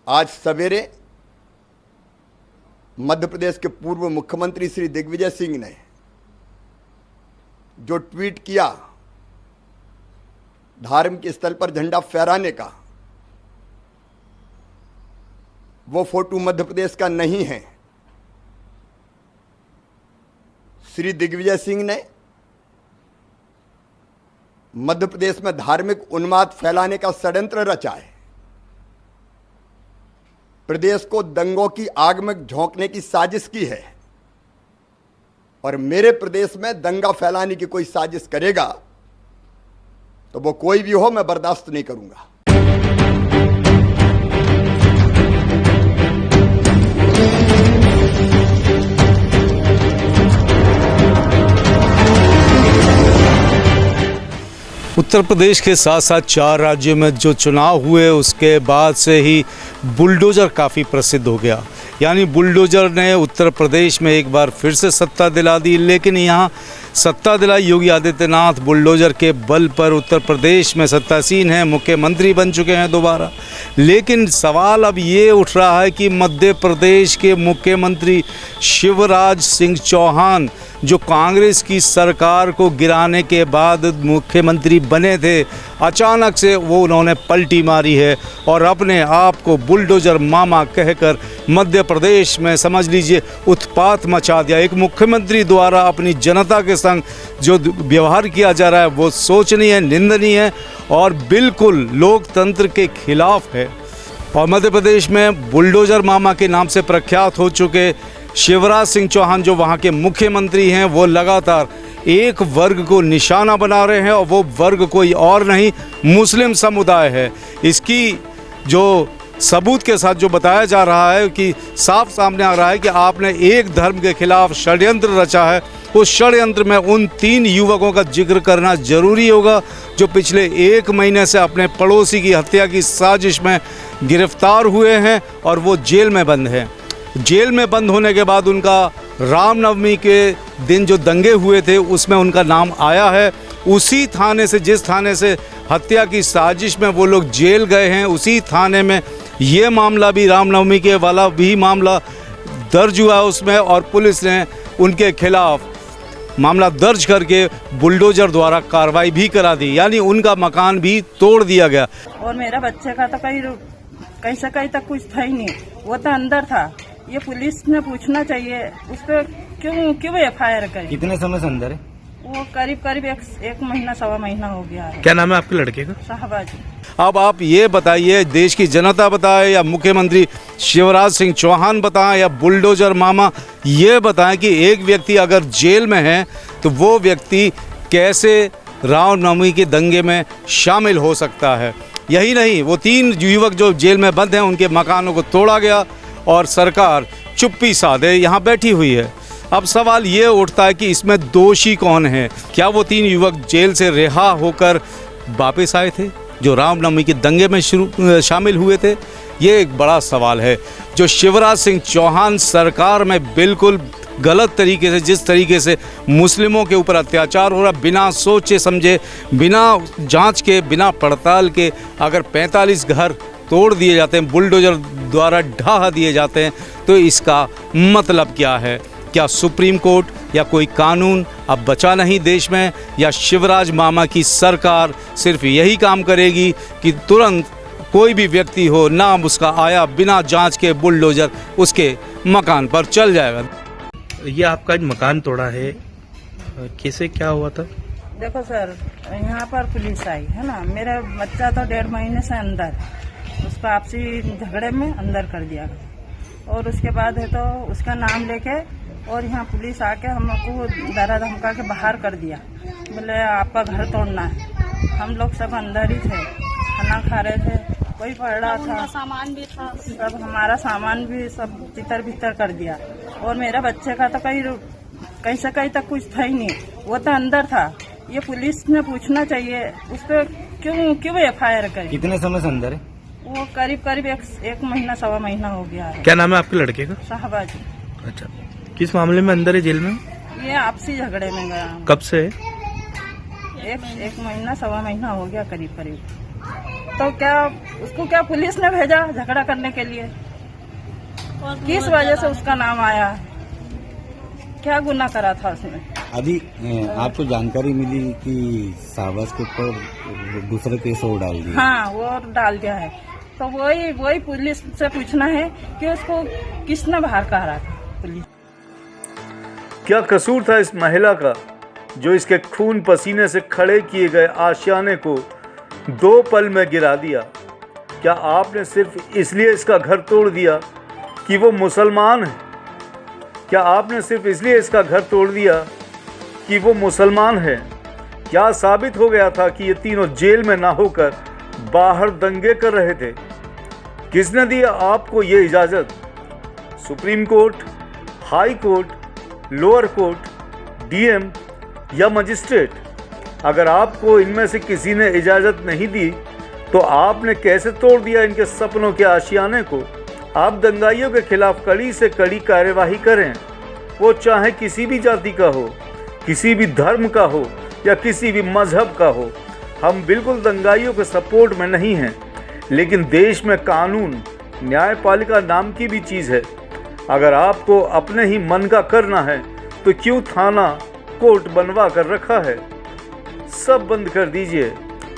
आज सवेरे मध्य प्रदेश के पूर्व मुख्यमंत्री श्री दिग्विजय सिंह ने जो ट्वीट किया धार्मिक स्थल पर झंडा फहराने का, वो फोटो मध्य प्रदेश का नहीं है। श्री दिग्विजय सिंह ने मध्य प्रदेश में धार्मिक उन्माद फैलाने का षड्यंत्र रचा है। प्रदेश को दंगों की आग में झोंकने की साजिश की है और मेरे प्रदेश में दंगा फैलाने की कोई साजिश करेगा तो वो कोई भी हो, मैं बर्दाश्त नहीं करूंगा। उत्तर प्रदेश के साथ साथ 4 राज्यों में जो चुनाव हुए उसके बाद से ही बुलडोज़र काफ़ी प्रसिद्ध हो गया। यानी बुलडोज़र ने उत्तर प्रदेश में एक बार फिर से सत्ता दिला दी, लेकिन यहाँ सत्ता दिलाई योगी आदित्यनाथ बुलडोज़र के बल पर उत्तर प्रदेश में सत्तासीन हैं, मुख्यमंत्री बन चुके हैं दोबारा। लेकिन सवाल अब ये उठ रहा है कि मध्य प्रदेश के मुख्यमंत्री शिवराज सिंह चौहान जो कांग्रेस की सरकार को गिराने के बाद मुख्यमंत्री बने थे, अचानक से वो उन्होंने पलटी मारी है और अपने आप को बुलडोज़र मामा कहकर मध्य प्रदेश में समझ लीजिए उत्पात मचा दिया। एक मुख्यमंत्री द्वारा अपनी जनता के संग जो व्यवहार किया जा रहा है वो सोचनीय है, निंदनीय है और बिल्कुल लोकतंत्र के खिलाफ है। और मध्य प्रदेश में बुलडोज़र मामा के नाम से प्रख्यात हो चुके शिवराज सिंह चौहान जो वहाँ के मुख्यमंत्री हैं, वो लगातार एक वर्ग को निशाना बना रहे हैं और वो वर्ग कोई और नहीं, मुस्लिम समुदाय है। इसकी जो सबूत के साथ जो बताया जा रहा है कि साफ सामने आ रहा है कि आपने एक धर्म के खिलाफ षड्यंत्र रचा है। उस षड्यंत्र में उन 3 युवकों का जिक्र करना जरूरी होगा जो पिछले 1 महीने से अपने पड़ोसी की हत्या की साजिश में गिरफ्तार हुए हैं और वो जेल में बंद हैं। जेल में बंद होने के बाद उनका रामनवमी के दिन जो दंगे हुए थे उसमें उनका नाम आया है। उसी थाने से, जिस थाने से हत्या की साजिश में वो लोग जेल गए हैं, उसी थाने में ये मामला भी, रामनवमी के वाला भी मामला दर्ज हुआ है उसमें, और पुलिस ने उनके खिलाफ मामला दर्ज करके बुलडोज़र द्वारा कार्रवाई भी करा दी, यानी उनका मकान भी तोड़ दिया गया। और मेरा बच्चे का तो कहीं से कहीं तक कुछ था ही नहीं, वो तो अंदर था। ये पुलिस ने पूछना चाहिए उस पर क्यों एफआईआर करी। कितने समय से अंदर है वो? करीब एक महीना, 1.25 महीना हो गया है। क्या नाम है आपके लड़के का? शाहबाज। अब आप ये बताइए, देश की जनता बताए या मुख्यमंत्री शिवराज सिंह चौहान बताएं या बुलडोज़र मामा ये बताएं कि एक व्यक्ति अगर जेल में है तो वो व्यक्ति कैसे रामनवमी के दंगे में शामिल हो सकता है। यही नहीं, वो 3 युवक जो जेल में बंद हैं उनके मकानों को तोड़ा गया और सरकार चुप्पी साधे यहाँ बैठी हुई है। अब सवाल ये उठता है कि इसमें दोषी कौन है? क्या वो 3 युवक जेल से रिहा होकर वापस आए थे जो रामनवमी के दंगे में शामिल हुए थे? ये एक बड़ा सवाल है जो शिवराज सिंह चौहान सरकार में बिल्कुल गलत तरीके से, जिस तरीके से मुस्लिमों के ऊपर अत्याचार हो रहा, बिना सोचे समझे, बिना जांच के, बिना पड़ताल के अगर 45 घर तोड़ दिए जाते हैं, बुलडोज़र द्वारा ढहा दिए जाते हैं, तो इसका मतलब क्या है? क्या सुप्रीम कोर्ट या कोई कानून अब बचा नहीं देश में, या शिवराज मामा की सरकार सिर्फ यही काम करेगी कि तुरंत कोई भी व्यक्ति हो, नाम उसका आया, बिना जांच के बुलडोज़र उसके मकान पर चल जाएगा? ये आपका मकान तोड़ा है, कैसे, क्या हुआ था? देखो सर, यहाँ पर पुलिस आई है ना, मेरा बच्चा तो 1.5 महीने से अंदर, उसको आपसी झगड़े में अंदर कर दिया और उसके बाद है तो उसका नाम लेके और यहाँ पुलिस आके हम लोग को डरा धमका के बाहर कर दिया। बोले आपका घर तोड़ना है। हम लोग सब अंदर ही थे, खाना खा रहे थे, कोई पढ़ रहा था, सामान भी था, सब हमारा सामान भी सब तितर बितर कर दिया। और मेरा बच्चे का तो कहीं से कहीं तक कुछ था ही नहीं, वो तो अंदर था। ये पुलिस ने पूछना चाहिए उस पर क्यों एफआईआर करी। कितने समय से अंदर है वो? करीब एक महीना, 1.25 महीना हो गया है। क्या नाम है आपके लड़के का? शाहबाज। अच्छा, किस मामले में अंदर है जेल में? ये आपसी झगड़े में गया। कब से है? एक महीना, 1.25 महीना हो गया करीब। तो क्या उसको क्या पुलिस ने भेजा झगड़ा करने के लिए? किस वजह से उसका नाम आया है? क्या गुनाह करा था उसने? अभी आपको जानकारी मिली कि शाहबाज के ऊपर दूसरा केस और डाल दिया? हाँ, वो डाल दिया है। तो वही पुलिस से पूछना है कि उसको किसने बाहर कहा था। पुलिस क्या कसूर था इस महिला का जो इसके खून पसीने से खड़े किए गए आशियाने को 2 पल में गिरा दिया? क्या आपने सिर्फ इसलिए इसका घर तोड़ दिया कि वो मुसलमान है? क्या आपने सिर्फ इसलिए इसका घर तोड़ दिया कि वो मुसलमान है? क्या साबित हो गया था कि ये तीनों जेल में ना होकर बाहर दंगे कर रहे थे? किसने दिया आपको ये इजाज़त? Supreme court, high court, lower court, DM या मजिस्ट्रेट? अगर आपको इनमें से किसी ने इजाज़त नहीं दी तो आपने कैसे तोड़ दिया इनके सपनों के आशियाने को? आप दंगाइयों के खिलाफ कड़ी से कड़ी कार्यवाही करें, वो चाहे किसी भी जाति का हो, किसी भी धर्म का हो या किसी भी मजहब का हो। हम बिल्कुल दंगाइयों के सपोर्ट में नहीं हैं, लेकिन देश में कानून, न्यायपालिका नाम की भी चीज़ है। अगर आपको अपने ही मन का करना है तो क्यों थाना कोर्ट बनवा कर रखा है? सब बंद कर दीजिए।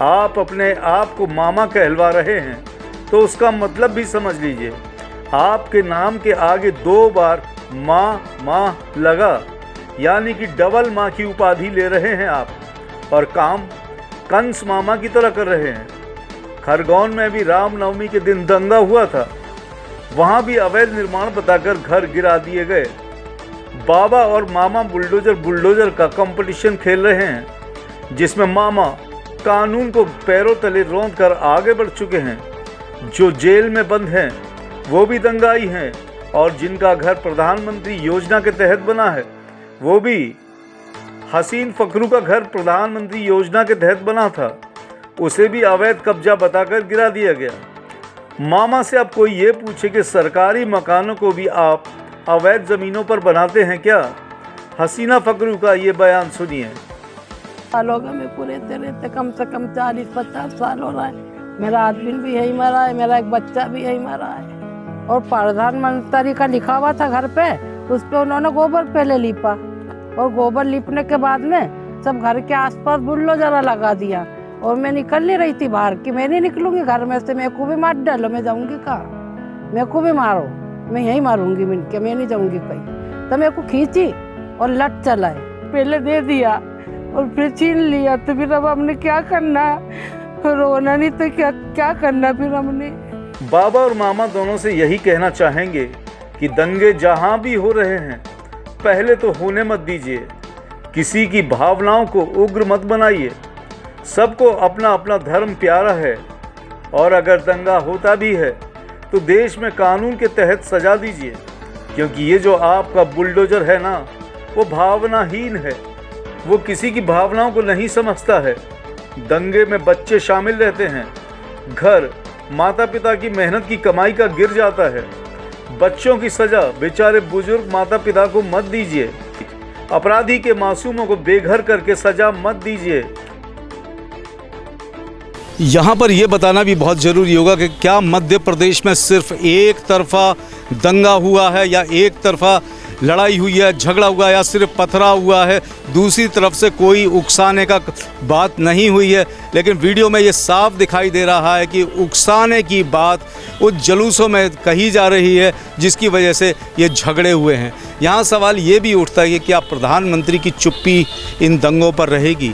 आप अपने आप को मामा कहलवा रहे हैं तो उसका मतलब भी समझ लीजिए। आपके नाम के आगे 2 बार माँ लगा, यानी कि डबल माँ की उपाधि ले रहे हैं आप, और काम कंस मामा की तरह कर रहे हैं। खरगोन में भी रामनवमी के दिन दंगा हुआ था, वहाँ भी अवैध निर्माण बताकर घर गिरा दिए गए। बाबा और मामा बुलडोजर का कंपटीशन खेल रहे हैं, जिसमें मामा कानून को पैरों तले रौंद कर आगे बढ़ चुके हैं। जो जेल में बंद हैं वो भी दंगाई हैं, और जिनका घर प्रधानमंत्री योजना के तहत बना है वो भी। हसीन फकरू का घर प्रधानमंत्री योजना के तहत बना था, उसे भी अवैध कब्जा बताकर गिरा दिया गया। मामा से अब कोई ये पूछे कि सरकारी मकानों को भी आप अवैध ज़मीनों पर बनाते हैं क्या? हसीना फकरू का ये बयान सुनिए। साल हो गए मैं पूरे रहते, कम से कम 40-50 साल हो रहा है। मेरा आदमी भी यही मरा है, मेरा एक बच्चा भी यही मरा है। और प्रधानमंत्री का लिखा हुआ था घर पे, उस पे उन्होंने गोबर पहले लीपा, और गोबर लीपने के बाद में सब घर के आसपास बुलडोजर लगा दिया। और मैं निकल नहीं रही थी बाहर कि मैं नहीं निकलूंगी घर में से, मेरे को भी मार डालो, मैं जाऊंगी कहाँ? मेरे को भी मारो, मैं यहीं मारूंगी मिनके, मैं नहीं जाऊंगी कहीं। तो मेरे को खींची और लट चलाए, पहले दे दिया और फिर छीन लिया। तो फिर अब हमने क्या करना? रोना नहीं तो क्या करना फिर हमने। बाबा और मामा दोनों से यही कहना चाहेंगे कि दंगे जहां भी हो रहे हैं पहले तो होने मत दीजिए, किसी की भावनाओं को उग्र मत बनाइए। सबको अपना अपना धर्म प्यारा है, और अगर दंगा होता भी है तो देश में कानून के तहत सजा दीजिए, क्योंकि ये जो आपका बुलडोजर है ना, वो भावनाहीन है, वो किसी की भावनाओं को नहीं समझता है। दंगे में बच्चे शामिल रहते हैं, घर माता पिता की मेहनत की कमाई का गिर जाता है। बच्चों की सजा बेचारे बुजुर्ग माता पिता को मत दीजिए। अपराधी के मासूमों को बेघर करके सजा मत दीजिए। यहाँ पर यह बताना भी बहुत ज़रूरी होगा कि क्या मध्य प्रदेश में सिर्फ एक तरफा दंगा हुआ है, या एक तरफा लड़ाई हुई है, झगड़ा हुआ है, या सिर्फ पथराव हुआ है, दूसरी तरफ से कोई उकसाने का बात नहीं हुई है। लेकिन वीडियो में ये साफ दिखाई दे रहा है कि उकसाने की बात उस जुलूसों में कही जा रही है, जिसकी वजह से ये झगड़े हुए हैं। यहाँ सवाल ये भी उठता है कि क्या प्रधानमंत्री की चुप्पी इन दंगों पर रहेगी?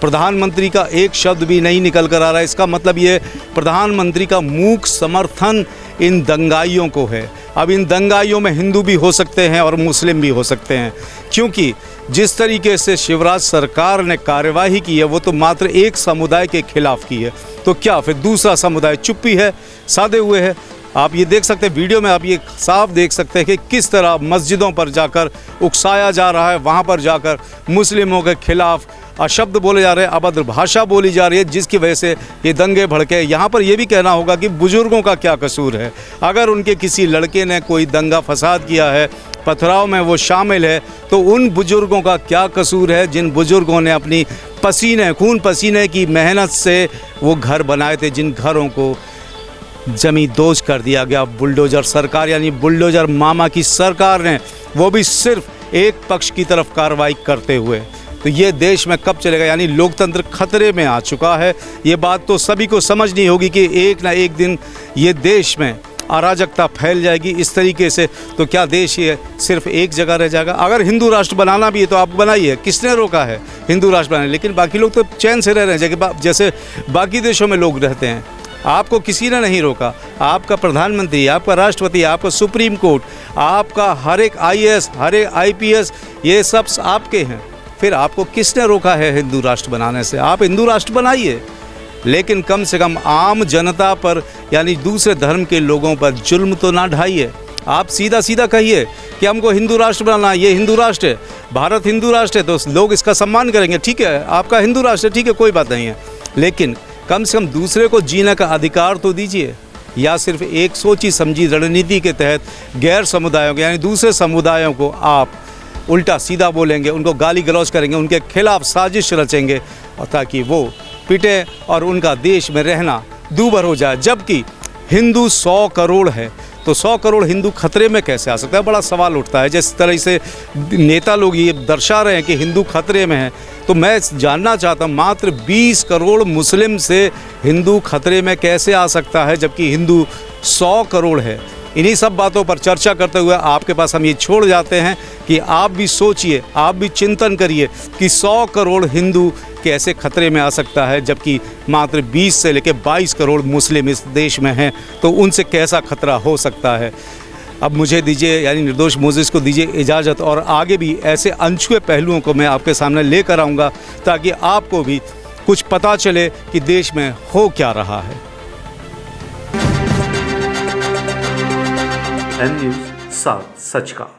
प्रधानमंत्री का एक शब्द भी नहीं निकल कर आ रहा है। इसका मतलब ये प्रधानमंत्री का मूक समर्थन इन दंगाइयों को है। अब इन दंगाइयों में हिंदू भी हो सकते हैं और मुस्लिम भी हो सकते हैं, क्योंकि जिस तरीके से शिवराज सरकार ने कार्यवाही की है वो तो मात्र एक समुदाय के खिलाफ की है, तो क्या फिर दूसरा समुदाय चुप्पी है, साधे हुए है? आप ये देख सकते हैं वीडियो में, आप ये साफ देख सकते हैं कि किस तरह मस्जिदों पर जाकर उकसाया जा रहा है, वहाँ पर जाकर मुस्लिमों के खिलाफ अशब्द बोले जा रहे हैं, अभद्र भाषा बोली जा रही है, जिसकी वजह से ये दंगे भड़के। यहाँ पर यह भी कहना होगा कि बुजुर्गों का क्या कसूर है? अगर उनके किसी लड़के ने कोई दंगा फसाद किया है पथराव में वो शामिल है, तो उन बुजुर्गों का क्या कसूर है जिन बुजुर्गों ने अपनी खून पसीने की मेहनत से वो घर बनाए थे, जिन घरों को जमींदोज कर दिया गया बुलडोज़र सरकार, यानी बुलडोज़र मामा की सरकार ने, वो भी सिर्फ एक पक्ष की तरफ कार्रवाई करते हुए। तो ये देश में कब चलेगा? यानी लोकतंत्र खतरे में आ चुका है। ये बात तो सभी को समझनी होगी कि एक ना एक दिन ये देश में अराजकता फैल जाएगी इस तरीके से। तो क्या देश ये सिर्फ एक जगह रह जाएगा? अगर हिंदू राष्ट्र बनाना भी है तो आप बनाइए, किसने रोका है हिंदू राष्ट्र बनाने? लेकिन बाकी लोग तो चैन से रह रहे हैं जैसे बाकी देशों में लोग रहते हैं। आपको किसी ने नहीं रोका। आपका प्रधानमंत्री, आपका राष्ट्रपति, आपका सुप्रीम कोर्ट, आपका हर एक IAS, हर एक IPS, ये सब आपके हैं। फिर आपको किसने रोका है हिंदू राष्ट्र बनाने से? आप हिंदू राष्ट्र बनाइए, लेकिन कम से कम आम जनता पर यानी दूसरे धर्म के लोगों पर जुल्म तो ना ढाइए। आप सीधा सीधा कहिए कि हमको हिंदू राष्ट्र बनाना है, ये हिंदू राष्ट्र है, भारत हिंदू राष्ट्र है, तो लोग इसका सम्मान करेंगे। ठीक है, आपका हिंदू राष्ट्र है, ठीक है, कोई बात नहीं है, लेकिन कम से कम दूसरे को जीने का अधिकार तो दीजिए। या सिर्फ एक सोची समझी रणनीति के तहत गैर समुदायों को यानी दूसरे समुदायों को आप उल्टा सीधा बोलेंगे, उनको गाली गलौज करेंगे, उनके खिलाफ साजिश रचेंगे, और ताकि वो पिटे और उनका देश में रहना दूभर हो जाए। जबकि हिंदू 100 करोड़ है, तो 100 करोड़ हिंदू खतरे में कैसे आ सकता है? बड़ा सवाल उठता है। जिस तरह से नेता लोग ये दर्शा रहे हैं कि हिंदू खतरे में है, तो मैं जानना चाहता हूँ मात्र 20 करोड़ मुस्लिम से हिंदू खतरे में कैसे आ सकता है, जबकि हिंदू 100 करोड़ है। इन्हीं सब बातों पर चर्चा करते हुए आपके पास हम ये छोड़ जाते हैं कि आप भी सोचिए, आप भी चिंतन करिए कि 100 करोड़ हिंदू कैसे खतरे में आ सकता है, जबकि मात्र 20 से लेकर 22 करोड़ मुस्लिम इस देश में हैं। तो उनसे कैसा खतरा हो सकता है? अब मुझे दीजिए, यानी निर्दोष मोजेस को दीजिए इजाज़त, और आगे भी ऐसे अनछुए पहलुओं को मैं आपके सामने लेकर आऊँगा ताकि आपको भी कुछ पता चले कि देश में हो क्या रहा है। N News, साथ सच का।